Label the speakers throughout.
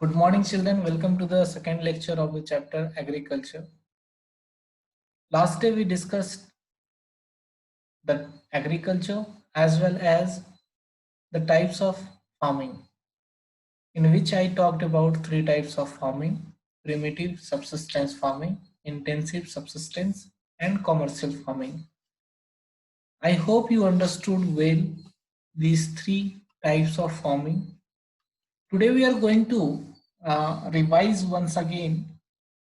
Speaker 1: Good morning, children. Welcome to the second lecture of the chapter Agriculture. Last day we discussed the agriculture as well as the types of farming, in which I talked about three types of farming: primitive subsistence farming, intensive subsistence, and commercial farming. I hope you understood well these three types of farming. Today we are going to revise once again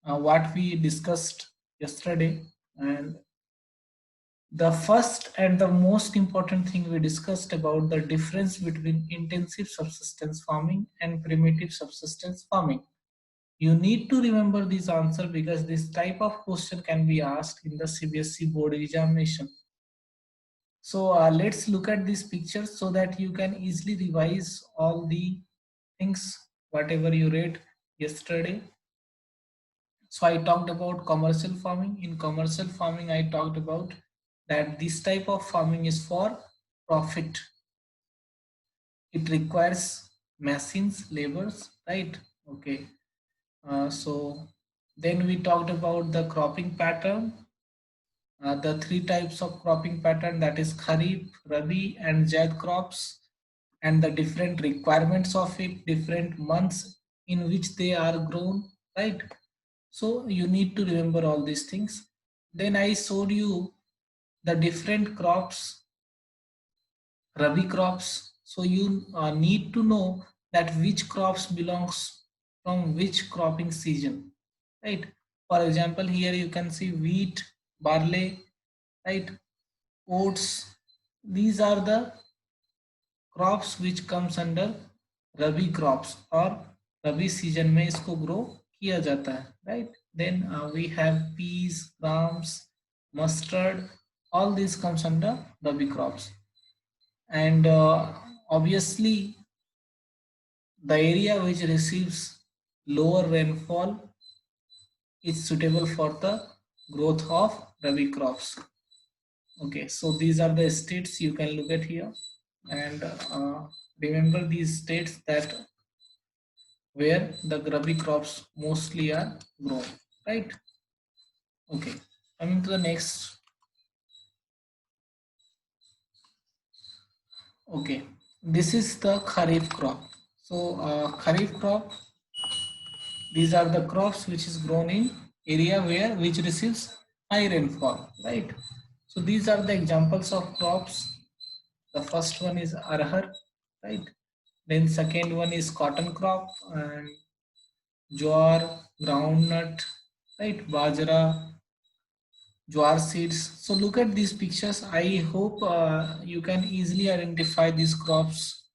Speaker 1: what we discussed yesterday, and the first and the most important thing we discussed about the difference between intensive subsistence farming and primitive subsistence farming. You need to remember this answer because this type of question can be asked in the CBSE board examination. So let's look at these pictures so that you can easily revise all the things whatever you read yesterday. So I talked about commercial farming. In commercial farming, I talked about that this type of farming is for profit. It requires machines, labors, right? Okay. So then we talked about the cropping pattern. The three types of cropping pattern, that is Kharif, Rabi, and Zaid crops, and the different requirements of it, different months in which they are grown, right? So you need to remember all these things. Then I showed you the different crops, Rabi crops. So you need to know that which crops belongs from which cropping season, right? For example, here you can see wheat, barley, right? Oats. These are the crops which comes under Rabi crops, or Rabi season में इसको grow किया जाता है, right? Then we have peas, grams, mustard. All these comes under Rabi crops, and obviously the area which receives lower rainfall is suitable for the growth of Rabi crops. Okay, so these are the states you can look at here, and remember these states that where the Rabi crops mostly are grown, right? Okay, coming to the next. Okay, this is the Kharif crop. So Kharif crop, these are the crops which is grown in area where which receives high rainfall, right? So these are the examples of crops. The first one is arhar, right? Then second one is cotton crop, and jowar, groundnut, right? Bajra, jowar seeds. So look at these pictures. I hope you can easily identify these crops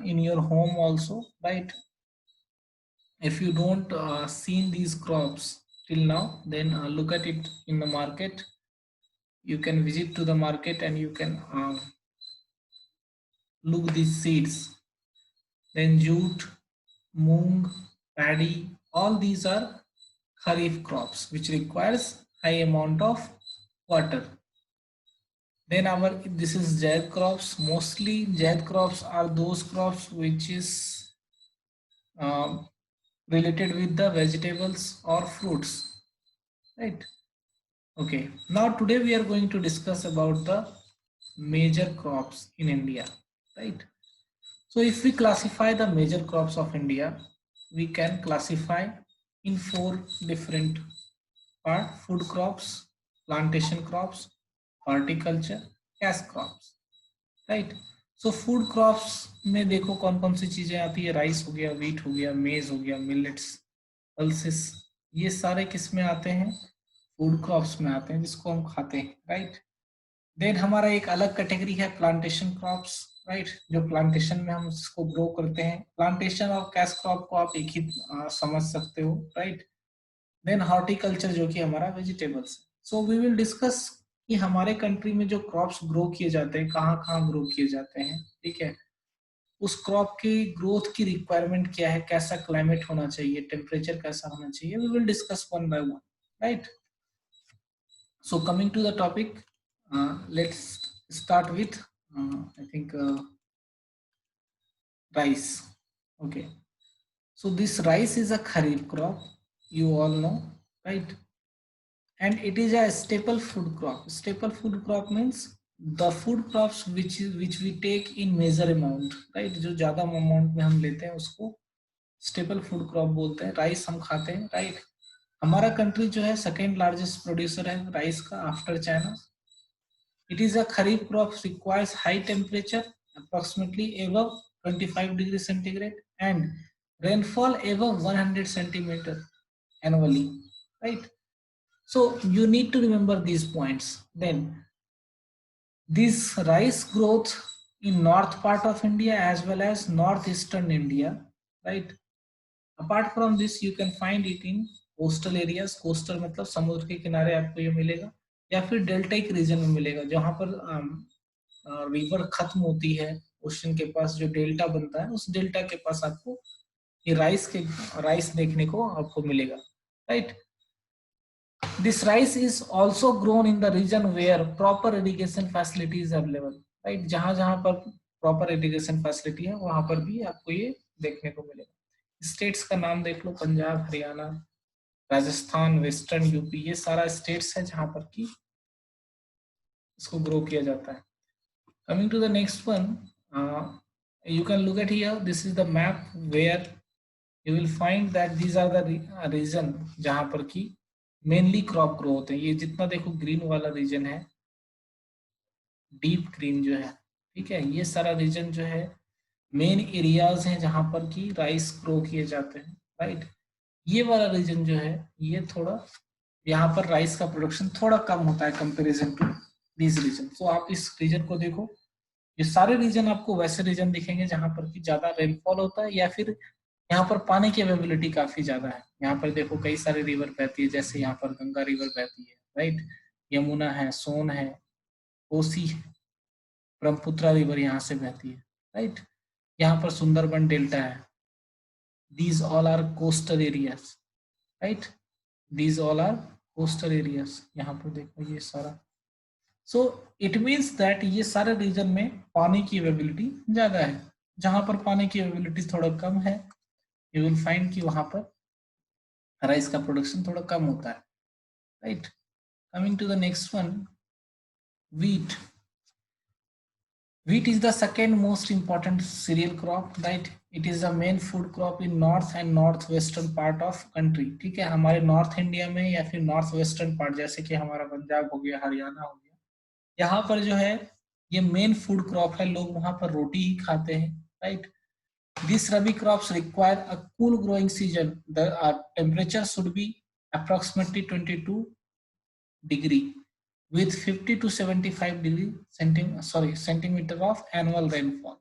Speaker 1: in your home also, right? If you don't seen these crops till now, then look at it in the market. You can visit to the market and you can look these seeds. Then jute, moong, paddy, all these are kharif crops which requires high amount of water. Then this is jaid crops. Mostly jaid crops are those crops which is um, related with the vegetables or fruits, right? Okay, now today we are going to discuss about the major crops in India, right? So if we classify the major crops of India, we can classify in four different parts: food crops, plantation crops, horticulture, cash crops, right? So food crops में देखो कौन कौन सी चीजें आती है. Rice हो गया, wheat हो गया, मेज हो गया, मिलेट्स, पल्सेस, ये सारे किस में आते हैं? फूड क्रॉप्स में आते हैं, जिसको हम खाते हैं, राइट? देन हमारा एक अलग कैटेगरी है प्लांटेशन क्रॉप्स, राइट? जो प्लांटेशन में हम इसको ग्रो करते हैं. प्लांटेशन और कैश क्रॉप को आप एक ही समझ सकते हो, राइट? देन हॉर्टिकल्चर जो कि हमारा vegetables. So we will discuss कि हमारे कंट्री में जो क्रॉप्स ग्रो किए जाते हैं कहाँ कहाँ ग्रो किए जाते हैं, ठीक है? उस क्रॉप की ग्रोथ की रिक्वायरमेंट क्या है, कैसा क्लाइमेट होना चाहिए, टेम्परेचर कैसा होना चाहिए, we will discuss one by one, right? So coming to the topic, let's start with I think rice. Okay, So this rice is a kharif crop, you all know, right? And it is a staple food crop. Staple food crop means the food crops which we take in major amount, right? जो ज्यादा amount में हम लेते हैं उसको staple food crop बोलते हैं. Rice हम खाते हैं, राइट? हमारा कंट्री जो है सेकेंड लार्जेस्ट प्रोड्यूसर है राइस का after China. It is a kharif crop, requires high temperature, approximately above 25 degrees centigrade, and rainfall above 100 centimeter annually, right? So you need to remember these points. Then this rice growth in north part of India as well as northeastern India, right? Apart from this, you can find it in coastal areas. Coastal मतलब समुद्र के किनारे आपको ये मिलेगा, या फिर deltaic reason में मिलेगा जहां पर रिवर खत्म होती है ओशन के पास, जो डेल्टा बनता है उस डेल्टा के पास आपको ये राइस देखने को आपको मिलेगा, right? This rice is also grown in the region where proper irrigation facility is available, right? जहां जहां पर प्रॉपर इरिगेशन फैसिलिटी है वहां पर भी आपको ये देखने को मिलेगा. स्टेट्स का नाम देख लो, पंजाब, हरियाणा, राजस्थान, वेस्टर्न यूपी, ये सारा स्टेट्स है जहां पर की इसको ग्रो किया जाता है. Coming to the next one, you can look at here. This is the map where you will find that these are the region जहां पर की मेनली क्रॉप ग्रो होते हैं. ये जितना देखो ग्रीन वाला रीजन है, डीप ग्रीन जो है, ठीक है, ये सारा रीजन जो है मेन एरियाज हैं जहां पर की राइस ग्रो किए जाते हैं, राइट? ये वाला रीजन जो है ये थोड़ा, यहाँ पर राइस का प्रोडक्शन थोड़ा कम होता है कंपेरिजन टू दिस रीजन. तो आप इस रीजन को देखो, ये सारे रीजन आपको वैसे रीजन दिखेंगे जहां पर कि ज्यादा रेनफॉल होता है या फिर यहाँ पर पानी की अवेलेबिलिटी काफी ज्यादा है. यहाँ पर देखो कई सारे रिवर बहती है, जैसे यहाँ पर गंगा रिवर बहती है, राइट? यमुना है, सोन है, कोसी है, ब्रह्मपुत्र रिवर यहाँ से बहती है, राइट? यहाँ पर सुंदरबन डेल्टा है. These all are coastal areas, right? These all are coastal areas. यहाँ पर देखो ये सारा, सो इट मीन्स दैट ये सारे रीजन में पानी की अवेलेबिलिटी ज्यादा है. जहां पर पानी की अवेलेबिलिटी थोड़ा कम है, यू विल फाइंड कि वहां पर राइस का प्रोडक्शन थोड़ा कम होता है, right? Coming to the next one, wheat. Wheat is the second most important cereal crop, right? It is the main food crop in north and northwestern part of country. ठीक है, हमारे north India में या फिर north western part, जैसे कि हमारा पंजाब हो गया, हरियाणा हो गया, यहाँ पर जो है ये मेन फूड क्रॉप है. लोग वहां पर रोटी ही खाते हैं, right? These rabi crops require a cool growing season. The temperature should be approximately 22 degree with 50 to 75 degree centimeter of annual rainfall.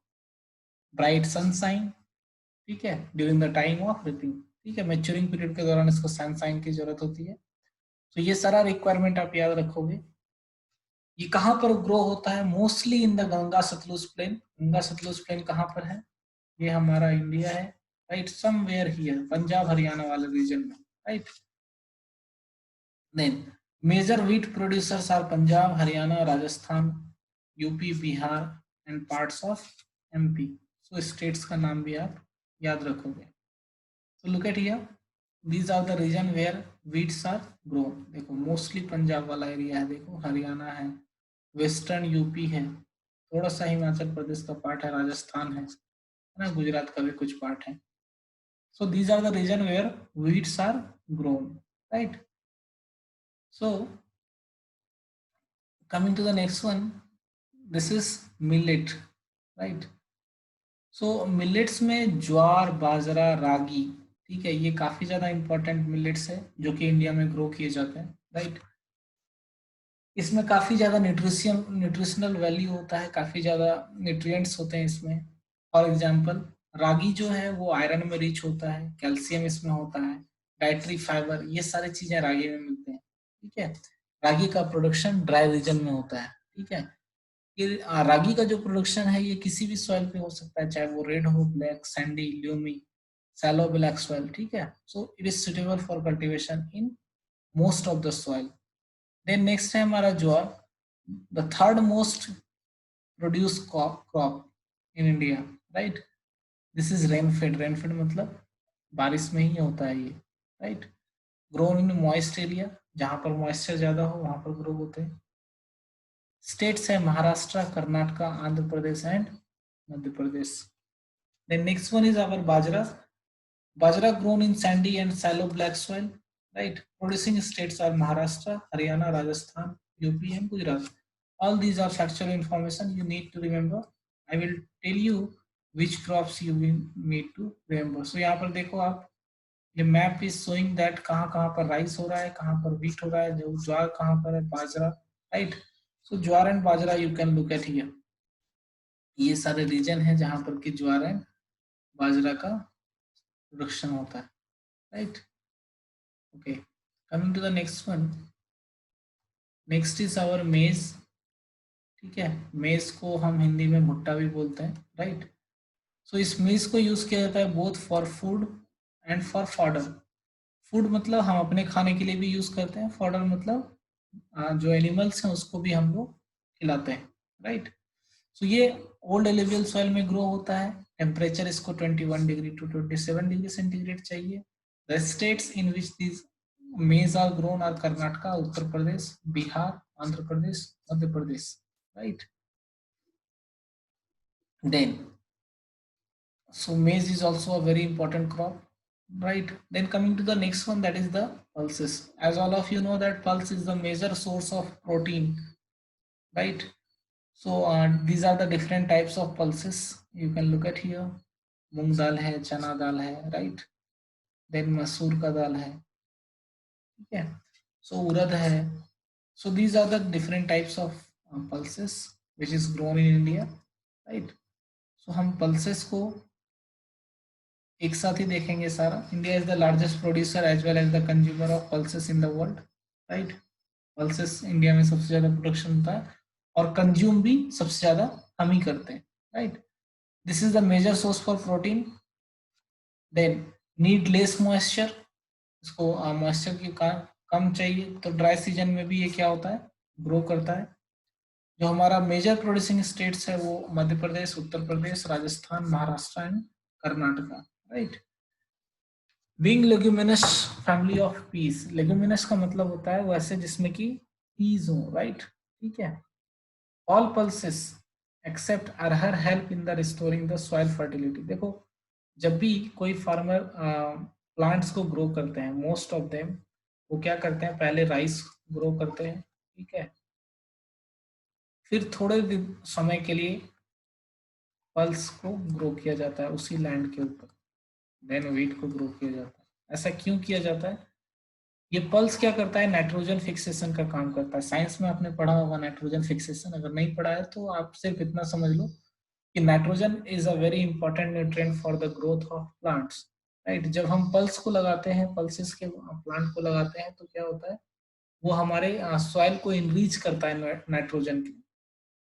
Speaker 1: Bright sunshine, ठीक है, during the time of reaping, ठीक है, मैच्योरिंग पीरियड के दौरान इसको sunshine की जरूरत होती है. तो ये सारा रिक्वायरमेंट आप याद रखोगे. ये कहाँ पर ग्रो होता है? Mostly in the Ganga Sutlej plain. Ganga Sutlej plain कहाँ पर है? ये हमारा इंडिया है, right? Somewhere here, Punjab Haryana वाले रीजन में, right? Then major wheat producers are Punjab, Haryana, Rajasthan, UP, Bihar and parts of MP. So states का नाम भी आप याद रखोगे. तो look at here, these are the region where wheats are grown. देखो मोस्टली पंजाब वाला एरिया है, देखो हरियाणा है, वेस्टर्न यूपी है, थोड़ा सा हिमाचल प्रदेश का पार्ट है, राजस्थान है ना, गुजरात का भी कुछ पार्ट है. So these are the region where wheats are grown, right? So coming to the next one, this is millet, right? So millets में ज्वार, बाजरा, रागी, ठीक है, ये काफी ज्यादा इंपॉर्टेंट मिलेट्स है जो कि इंडिया में ग्रो किए जाते हैं, राइट? इसमें काफी ज्यादा न्यूट्रिशनल वैल्यू होता है, काफी ज्यादा न्यूट्रिएंट्स होते हैं इसमें. फॉर एग्जांपल रागी जो है वो आयरन में रिच होता है, कैल्शियम इसमें होता है, डाइटरी फाइबर, ये सारी चीजें रागी में मिलते हैं, ठीक है? रागी का प्रोडक्शन ड्राई रीजन में होता है, ठीक है? ये रागी का जो प्रोडक्शन है ये किसी भी सॉइल पे हो सकता है, चाहे वो रेड हो, black, sandy, loamy, shallow black soil, ठीक है? So it is suitable for cultivation in most of the soil. Then next है हमारा jowar, the third most produce crop in India, right? This is rainfed. Rainfed मतलब बारिश में ही होता है ये, right. Grown in moist area, जहां पर मॉइस्चर ज्यादा हो वहां पर ग्रो होते हैं। स्टेट्स है Maharashtra, Karnataka, Andhra Pradesh and Madhya Pradesh. Then next one is our bajra. Bajra grown in sandy and shallow black soil, right? Producing states are Maharashtra, Haryana, Rajasthan, UP, and Gujarat. All these are factual information you need to remember. I will tell you which crops you will need to remember. So यहाँ पर देखो आप, ये map is showing that कहाँ कहाँ पर rice हो रहा है, कहाँ पर व्हीट हो रहा है, जो ज्वार कहाँ पर है, bajra, right. So jowar and bajra you can look at here. ये सारे रीजन है जहाँ पर कि ज्वार एंड बाजरा का प्रोडक्शन होता है, right. Okay, coming to the next one. Next is our maize, ठीक है। मेज को हम हिंदी में भुट्टा भी बोलते हैं, राइट। सो इस मेज को यूज किया जाता है both for food and for fodder. Food मतलब हम अपने खाने के लिए भी यूज करते हैं, फॉडर मतलब जो एनिमल्स हैं उसको भी हम लोग खिलाते हैं, राइट। सो ये ओल्ड एलिवियल सॉइल में ग्रो होता है। टेम्परेचर इसको 21 डिग्री टू 27 डिग्री सेंटीग्रेड चाहिए। The states in which this maize are grown are Karnataka, Uttar Pradesh, Bihar, Andhra Pradesh, Madhya Pradesh, right. Then so maize is also a very important crop, right? Then coming to the next one, that is the pulses. As all of you know that pulse is the major source of protein, right? So these are the different types of pulses you can look at here. मूंग दाल है, चना दाल है, right? Then मसूर का दाल है, ठीक है। So उड़द है। So these are the different types of pulses which is grown in India, right? So हम pulses को एक साथ ही देखेंगे सारा। India is the largest producer as well as the consumer of pulses in the world, right. Pulses India में सबसे ज्यादा प्रोडक्शन होता है और कंज्यूम भी सबसे ज्यादा हम ही करते हैं, right. This is the major source for protein. Then need less moisture, इसको मॉइस्चर की कम चाहिए, तो ड्राई सीजन में भी ये क्या होता है, ग्रो करता है। जो हमारा मेजर प्रोड्यूसिंग स्टेट्स है वो Madhya Pradesh, Uttar Pradesh, Rajasthan, Maharashtra and Karnataka, right. Being leguminous family of peas, leguminous का मतलब होता है वैसे जिसमें कि पीस हो, राइट, ठीक है। All pulses except arhar help in the restoring the soil fertility. देखो जब भी कोई फार्मर प्लांट्स को ग्रो करते हैं, मोस्ट ऑफ देम वो क्या करते हैं, पहले राइस ग्रो करते हैं, ठीक है। फिर थोड़े दिन समय के लिए पल्स को ग्रो किया जाता है उसी लैंड के ऊपर, देन व्हीट को ग्रो किया जाता है। ऐसा क्यों किया जाता है? ये पल्स क्या करता है, नाइट्रोजन फिक्सेशन का काम करता है। साइंस में आपने पढ़ा होगा नाइट्रोजन फिक्सेशन, अगर नहीं पढ़ा है तो आप सिर्फ इतना समझ लो कि nitrogen is a very important nutrient for the growth of plants, right. जब हम पल्स को लगाते हैं, पल्सेस के प्लांट को लगाते हैं, तो क्या होता है, वो हमारे सॉइल को इनरीच करता है नाइट्रोजन के,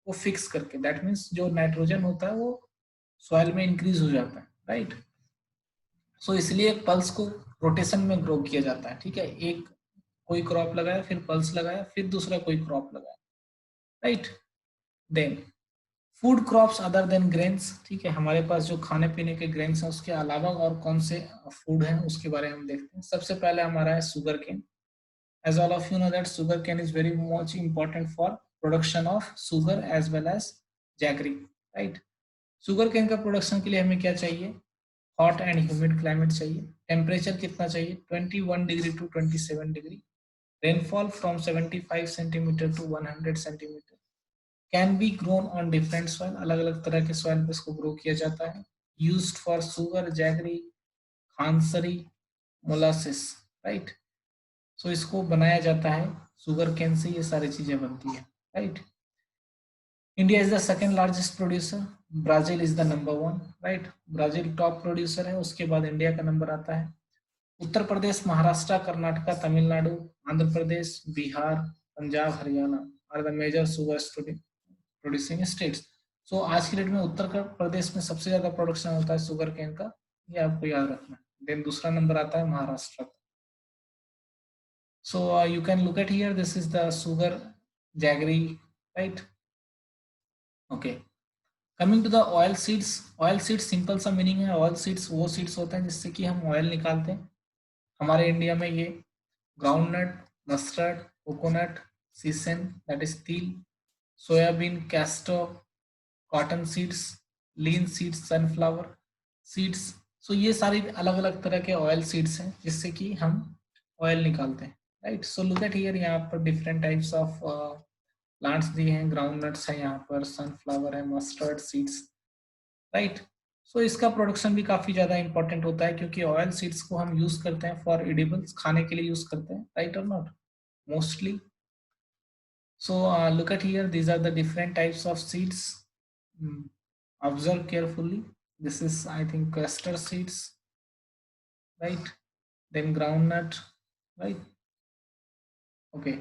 Speaker 1: वो फिक्स करके। दैट मीन्स जो नाइट्रोजन होता है वो सॉइल में इंक्रीज हो जाता है, राइट। सो इसलिए पल्स को रोटेशन में ग्रो किया जाता है, ठीक है। एक कोई क्रॉप लगाया, फिर पल्स लगाया, फिर दूसरा कोई क्रॉप लगाया, right. Then food crops other than grains, ठीक है। हमारे पास जो खाने पीने के ग्रेन्स हैं उसके अलावा और कौन से फूड हैं उसके बारे में हम देखते हैं। सबसे पहले हमारा है sugarcane. As all of you know that sugarcane is very much important for production of sugar as well as jaggery, right. Sugarcane का प्रोडक्शन के लिए हमें क्या चाहिए, हॉट एंड ह्यूमिड क्लाइमेट चाहिए। टेम्परेचर कितना चाहिए, 21 degree to 27 degree. Rainfall from 75 centimetre to 100 centimetre. Can be grown on different soil, अलग अलग तरह के सॉइल पे इसको ग्रो किया जाता है। Used for sugar, jaggery, khandsari, molasses, right. So इसको बनाया जाता है शुगर केन से, ये सारी चीजें बनती है, right. India is the second largest producer, Brazil is the number one, right. Brazil top producer है, उसके बाद इंडिया का नंबर आता है। Uttar Pradesh, Maharashtra, Karnataka, Tamil Nadu, Andhra Pradesh, Bihar, Punjab, Haryana are the major sugar producing states. So आज की डेट में उत्तर प्रदेश में सबसे ज्यादा प्रोडक्शन होता है शुगर केन का, ये आपको याद रखना है। देन दूसरा नंबर आता है महाराष्ट्र का। So you can look at here, this is the sugar jaggery, right, okay. Coming to the oil seeds simple सा मीनिंग है, ऑयल सीड्स वो सीड्स होते हैं जिससे कि हम ऑयल निकालते हैं। हमारे इंडिया में ये groundnut, mustard, coconut, sesame that is til, soybean, castor, cotton seeds, linseeds, sunflower seeds. So ये सारी अलग अलग तरह के ऑयल सीड्स हैं जिससे कि हम ऑयल निकालते हैं, right. So look at here, यहाँ पर डिफरेंट टाइप्स ऑफ प्लांट्स दिए हैं, ग्राउंड नट्स है, यहाँ पर सनफ्लावर है, मस्टर्ड सीड्स, राइट। सो इसका प्रोडक्शन भी काफी ज्यादा इंपॉर्टेंट होता है क्योंकि ऑयल सीड्स को हम यूज करते हैं फॉर एडिबल्स, खाने के लिए यूज करते हैं, राइट और not, mostly. So look at here, these are the different types of seeds. Observe carefully. This is, I think, castor seeds, right? Then groundnut, right? Okay.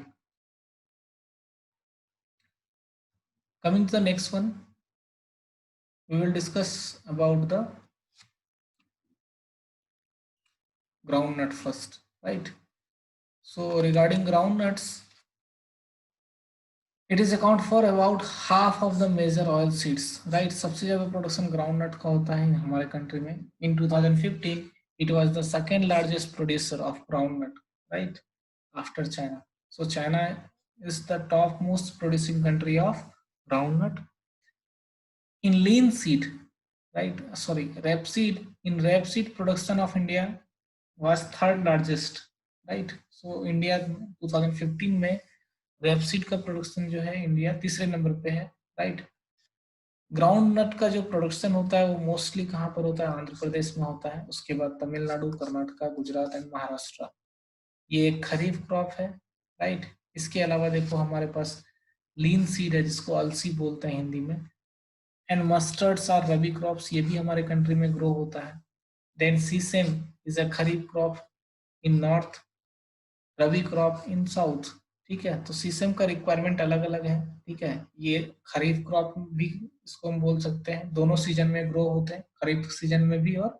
Speaker 1: Coming to the next one, we will discuss about the groundnut first, right? So regarding groundnuts, it is account for about half of the major oil seeds, right? सबसे ज्यादा production groundnut का होता है हमारे country में। In 2015, it was the second largest producer of groundnut, right, after China. So China is the top most producing country of groundnut. In lean seed, right? Sorry, rapeseed. In rapeseed, production of India was third largest, right? So India 2015 में rapeseed का production जो है India तीसरे number पे है, right. Ground नट का जो production होता है वो मोस्टली कहाँ पर होता है, आंध्र प्रदेश में होता है, उसके बाद तमिलनाडु, कर्नाटका, गुजरात एंड महाराष्ट्र। ये एक खरीफ क्रॉप है, राइट। इसके अलावा देखो हमारे पास लीन सीड है जिसको अलसी बोलते हैं हिंदी में, and mustards are rabi crops, ये भी हमारे कंट्री में ग्रो होता है। Then sesame is a kharif crop in north, rabi crop in south, ठीक है। तो सीसम का रिक्वायरमेंट अलग अलग है, ठीक है। ये खरीफ क्रॉप भी इसको हम बोल सकते हैं, दोनों सीजन में ग्रो होते हैं, खरीफ सीजन में भी और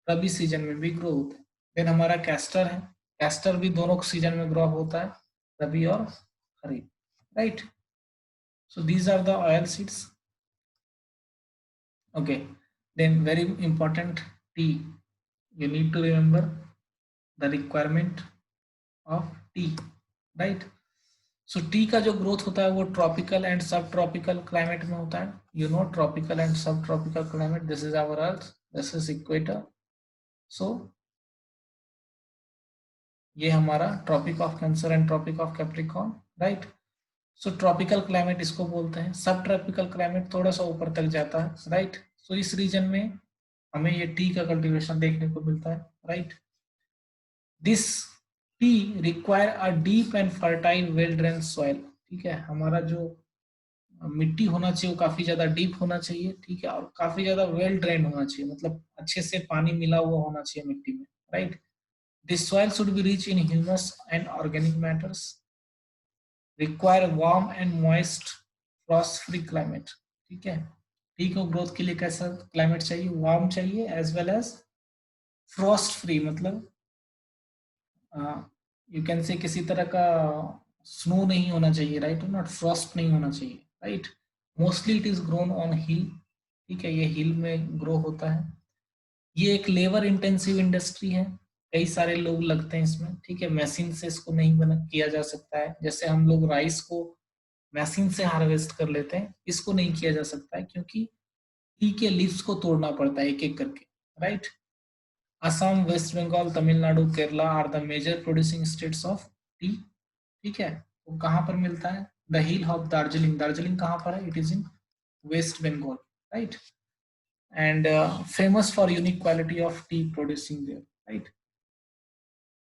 Speaker 1: रबी सीजन में भी ग्रो होते हैं। देन हमारा कैस्टर है, कैस्टर भी दोनों सीजन में ग्रो होता है, रबी और kharif, right. So these are the oil seeds, okay. Then very important, tea, you need to remember the requirement of tea, right? So tea का जो ग्रोथ होता है वो tropical and sub tropical climate में होता है, you know, tropical and sub tropical climate, this is our earth, this is equator. So ये हमारा Tropic of Cancer and Tropic of Capricorn, right. So tropical climate इसको बोलते हैं, सब tropical climate थोड़ा सा ऊपर तक जाता है, राइट। सो इस रीजन में हमें ये टी का कल्टीवेशन देखने को मिलता है, right. This T require a deep and fertile well drain soil, ठीक है। हमारा जो मिट्टी होना चाहिए वो काफी ज्यादा डीप होना चाहिए, ठीक है, और काफी ज्यादा वेल ड्रेन होना चाहिए, मतलब अच्छे से पानी मिला हुआ होना चाहिए मिट्टी में, right. This soil should be rich in humus and organic matters, require warm and moist Frost free climate, ठीक है। टी को ग्रोथ के लिए कैसा क्लाइमेट चाहिए, वार्म चाहिए as well as frost free, मतलब यू कैन से किसी तरह का स्नो नहीं होना चाहिए, राइट, नॉट फ्रॉस्ट नहीं होना चाहिए, right. Mostly it is grown on हिल, ठीक है, ये हिल में ग्रो होता है। ये एक लेबर इंटेंसिव इंडस्ट्री है, कई सारे लोग लगते हैं इसमें, ठीक है। मशीन से इसको नहीं बना किया जा सकता है, जैसे हम लोग राइस को मशीन से हार्वेस्ट कर लेते हैं, इसको नहीं किया जा सकता है क्योंकि टी के लीव्स को तोड़ना पड़ता है एक एक करके, right. Assam, west Bengal, Tamil Nadu, Kerala are the major producing states of tea, ठीक है। वो कहाँ पर मिलता है, the hill of Darjeeling, Darjeeling कहाँ पर है, it is in west Bengal, right, and famous for unique quality of tea producing there, right.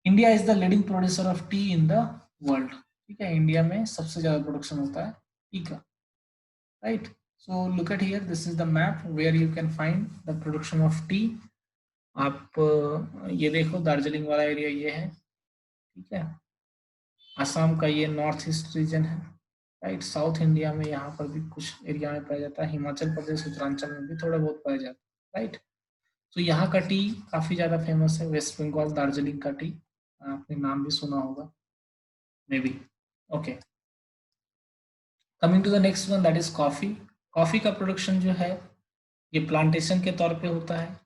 Speaker 1: India is the leading producer of tea in the world, ठीक है। इंडिया में सबसे ज्यादा प्रोडक्शन होता है टी का, right. So look at here, this is the map where you can find the production of tea. आप ये देखो दार्जिलिंग वाला एरिया ये है, ठीक है। असम का ये नॉर्थ ईस्ट रीजन है, राइट। साउथ इंडिया में यहाँ पर भी कुछ एरिया में पाया जाता है, हिमाचल प्रदेश, उत्तरांचल में भी थोड़ा बहुत पाया जाता है, राइट। तो यहाँ का टी काफी ज्यादा फेमस है, वेस्ट बंगाल दार्जिलिंग का टी, आपने नाम भी सुना होगा maybe, okay. Coming to the next one, that is coffee. Coffee का प्रोडक्शन जो है ये प्लांटेशन के तौर पे होता है।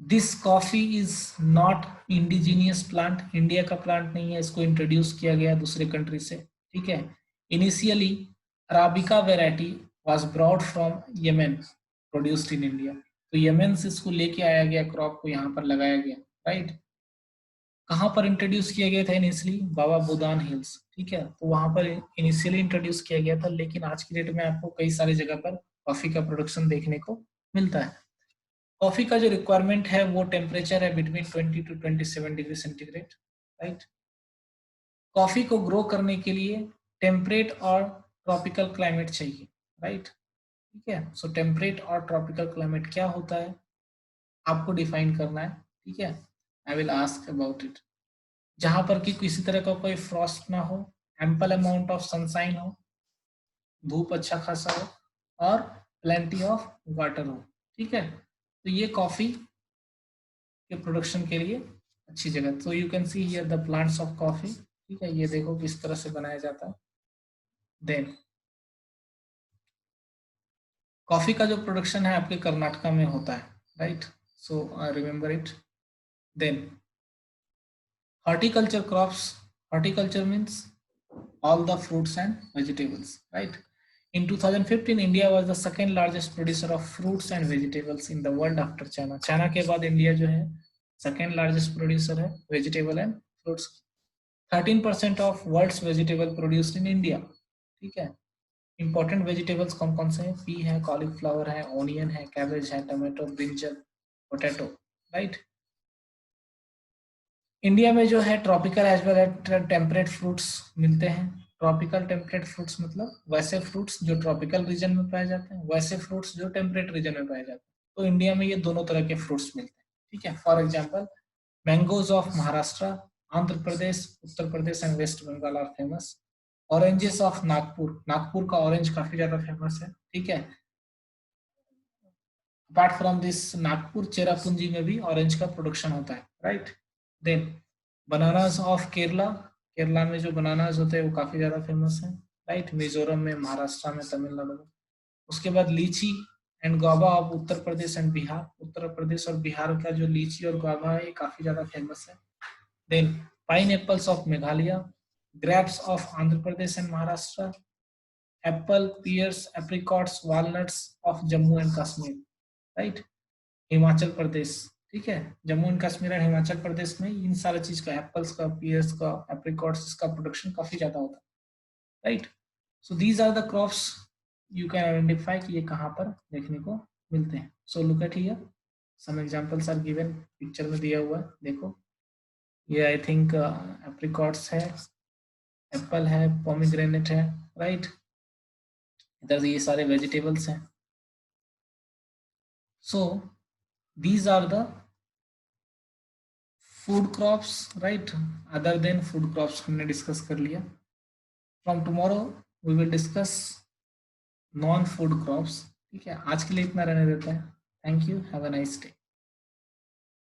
Speaker 1: This coffee is not indigenous plant, India का प्लांट नहीं है, इसको इंट्रोड्यूस किया गया दूसरे कंट्री से, ठीक है। Initially arabica variety was broad from Yemen, produced in India. तो यमन से इसको लेके आया गया, क्रॉप को यहाँ पर लगाया गया, राइट। कहाँ पर इंट्रोड्यूस किया गया था इनिशियली? बाबा बुदान हिल्स, ठीक है। तो वहां पर इनिशियली इंट्रोड्यूस किया गया था, लेकिन आज की डेट में आपको कई सारी जगह पर कॉफी का प्रोडक्शन देखने को मिलता है। कॉफी का जो रिक्वायरमेंट है वो टेम्परेचर है between 20 to 27 degree centigrade, right. Coffee को ग्रो करने के लिए टेम्परेट और ट्रॉपिकल क्लाइमेट चाहिए, राइट, ठीक है। सो टेम्परेट और ट्रॉपिकल क्लाइमेट क्या होता है आपको डिफाइन करना है, ठीक है। I will ask about it. जहां पर कि किसी तरह का कोई फ्रॉस्ट ना हो, एम्पल अमाउंट ऑफ सनसाइन हो, धूप अच्छा खासा हो और प्लेंटी ऑफ वाटर हो, ठीक है। तो ये कॉफी के प्रोडक्शन के लिए अच्छी जगह। तो you can see here the plants of coffee, ठीक है। ये देखो किस तरह से बनाया जाता है। देन कॉफी का जो प्रोडक्शन है आपके कर्नाटका में होता है, right. So remember it. Then horticulture crops, horticulture means all the fruits and vegetables, right. In 2015 India was the second largest producer of fruits and vegetables in the world after China. China के बाद India जो है second largest producer है vegetable and fruits. 13% of world's vegetable produced in India, ठीक है। Important vegetables कौन कौन से हैं? पी है, कॉलीफ्लावर है, ऑनियन है, कैबेज है, tomato, brinjal, potato, right. India में जो है tropical as well as temperate fruits मिलते हैं। ट्रॉपिकल टेम्परेट फ्रूट्स मतलब वैसे फ्रूट्स जो ट्रॉपिकल रीजन में पाए जाते हैं, वैसे फ्रूट्स जो टेम्परेट रीजन में पाए जाते हैं। तो इंडिया में ये दोनों तरह के फ्रूट्स मिलते हैं, ठीक है। For example mangoes of Maharashtra, Andhra Pradesh, Uttar Pradesh and west Bengal are famous. Oranges of Nagpur, Nagpur का ऑरेंज काफी ज्यादा फेमस है, ठीक है। Apart from this Nagpur, Cherrapunji में भी ऑरेंज का प्रोडक्शन होता है, right. Then bananas of Kerala, Kerala में जो बनानास होते हैं वो काफी ज्यादा फेमस है, राइट। मिजोरम में, महाराष्ट्र में, तमिलनाडु में। उसके बाद litchi and guava of Uttar Pradesh and Bihar, Uttar Pradesh और बिहार का जो लीची और गुआवा है ये काफी ज्यादा फेमस है। Then pineapples of Meghalaya, grapes of Andhra Pradesh and Maharashtra, apple, pears, apricots, walnuts of Jammu and Kashmir, right. Himachal Pradesh, ठीक है। जम्मू एंड कश्मीर और हिमाचल प्रदेश में इन सारे चीज का, एप्पल्स का, पियर्स का, एप्रिकॉट्स का प्रोडक्शन काफी ज्यादा होता है, right. So these are the crops you can identify कि ये कहाँ पर देखने को मिलते हैं। So look at here, some examples are given, picture में दिया हुआ है, देखो। ये आई थिंक एप्रिकॉट्स है, एप्पल है, पोमीग्रेनेट है, राइट। इधर ये सारे वेजिटेबल्स हैं। So these are the food crops, right, other than food crops हमने डिस्कस कर लिया। From tomorrow we will discuss non food crops, ठीक है। आज के लिए इतना रहने देता है। Thank you, have a nice day.